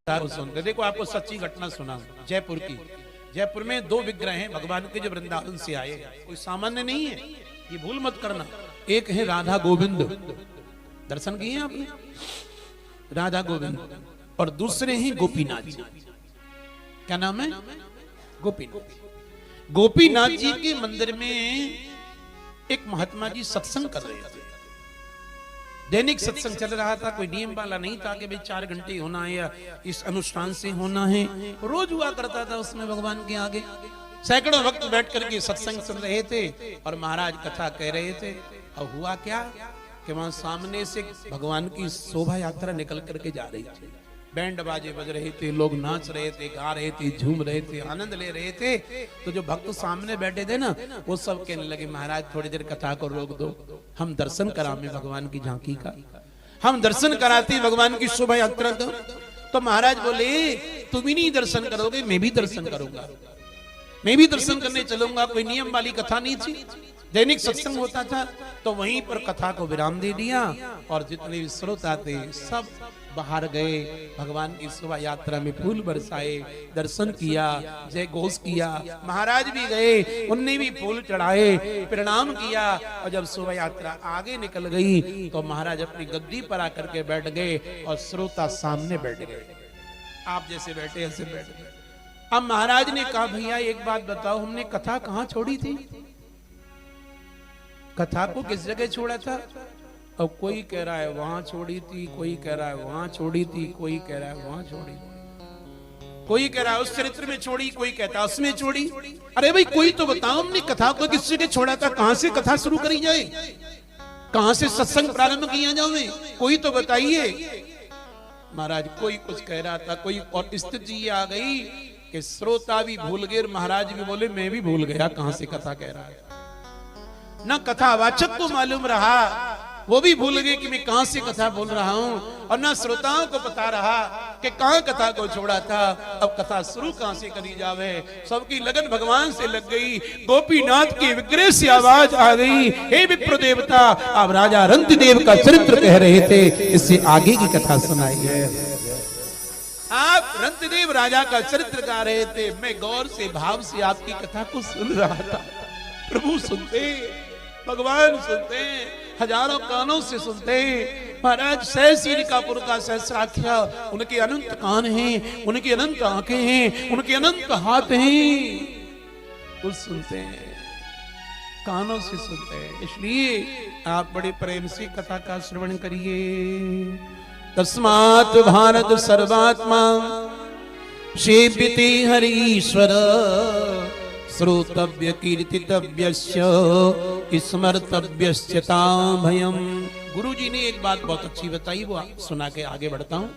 सुनते। देखो आपको सच्ची घटना सुना जयपुर की। जयपुर में दो विग्रह हैं भगवान के जो वृंदावन से आए, कोई सामान्य नहीं है, ये भूल मत करना। एक है राधा गोविंद, दर्शन किए आपने, राधा गोविंद, और दूसरे हैं गोपीनाथ जी। क्या नाम है? गोपीनाथ। गोपीनाथ जी के मंदिर में एक महात्मा जी सत्संग कर रहे थे। दैनिक सत्संग चल रहा था, कोई नियम वाला नहीं था कि भाई 4 घंटे होना है या इस अनुष्ठान से होना है। रोज हुआ करता था उसमें भगवान के आगे सैकड़ों वक्त बैठ करके सत्संग सुन रहे थे और महाराज कथा कह रहे थे। और हुआ क्या कि वहां सामने से भगवान की शोभा यात्रा निकल करके जा रही थी। बैंड बाजे बज रहे थे, लोग नाच रहे थे, गा रहे थे, झूम रहे थे, आनंद ले रहे थे। तो जो भक्त सामने बैठे थे ना, वो सब कहने लगे महाराज थोड़ी देर कथा को रोक दो, हम दर्शन करावे भगवान की झांकी का, हम दर्शन कराते भगवान की शोभा यात्रा का। तो महाराज बोले तुम ही नहीं दर्शन करोगे, मैं भी दर्शन करूंगा, मैं भी दर्शन करने चलूंगा। कोई नियम वाली कथा नहीं थी, दैनिक सत्संग होता था। तो वहीं पर कथा को विराम दे दिया और जितने भी श्रोता थे सब बाहर गए, भगवान की शोभा यात्रा में फूल बरसाए, दर्शन किया, जय घोष किया। महाराज भी गए, उनने भी फूल चढ़ाए, प्रणाम किया। और जब शोभा यात्रा आगे निकल गई तो महाराज अपनी गद्दी पर आकर के बैठ गए और श्रोता सामने बैठ गए। आप जैसे बैठे ऐसे बैठ गए। अब महाराज ने कहा भैया एक बात बताओ, हमने कथा कहाँ छोड़ी थी? कथा को किस जगह छोड़ा था? अब कोई कह रहा है वहां छोड़ी थी, कोई कह रहा है वहां छोड़ी थी, कोई कह रहा है वहां छोड़ी, कोई कह रहा है उस चरित्र में छोड़ी, कोई कहता है उसमें छोड़ी। अरे भाई कोई तो बताओ, हमने कथा को किस जगह छोड़ा था? कहां से कथा शुरू करी जाए, कहां से सत्संग प्रारंभ किया जाए, कोई तो बताइए। महाराज कोई कुछ कह रहा था, कोई और स्थिति ये आ गई कि श्रोता भी भूल गए, महाराज भी बोले मैं भी भूल गया कहां से कथा कह रहा है। ना कथावाचक को मालूम रहा, वो भी भूल गए कि मैं कहां से कथा बोल रहा हूं, और ना श्रोताओं को पता रहा कि कहां कथा को छोड़ा था, अब कथा शुरू कहां से करी जावे। सबकी लगन भगवान से लग गई। गोपीनाथ के विग्रह से आवाज आ गई, हे विप्र देवता, आप राजा रंतिदेव का चरित्र कह रहे थे, इससे आगे की कथा सुनाई है। आप रंतिदेव राजा का चरित्र गा रहे थे, मैं गौर से भाव से आपकी कथा को सुन रहा था। प्रभु सुनते, भगवान सुनते, हजारों कानों से सुनते। महाराज सहस्रिकापुर का सहस्राख्या, उनके अनंत कान हैं, उनकी अनंत आंखें हैं, उनके अनंत हाथ हैं, वो सुनते हैं, कानों से सुनते हैं। इसलिए आप बड़े प्रेम से कथा का श्रवण करिए। तस्मात् भारत सर्वात्मा सेव्यते हरीश्वर, श्रोतव्य कीर्तितव्यस्य स्मर्तव्यस्य ताभयम्। गुरु जी ने एक बात बहुत अच्छी बताई, वो सुना के आगे बढ़ता हूं।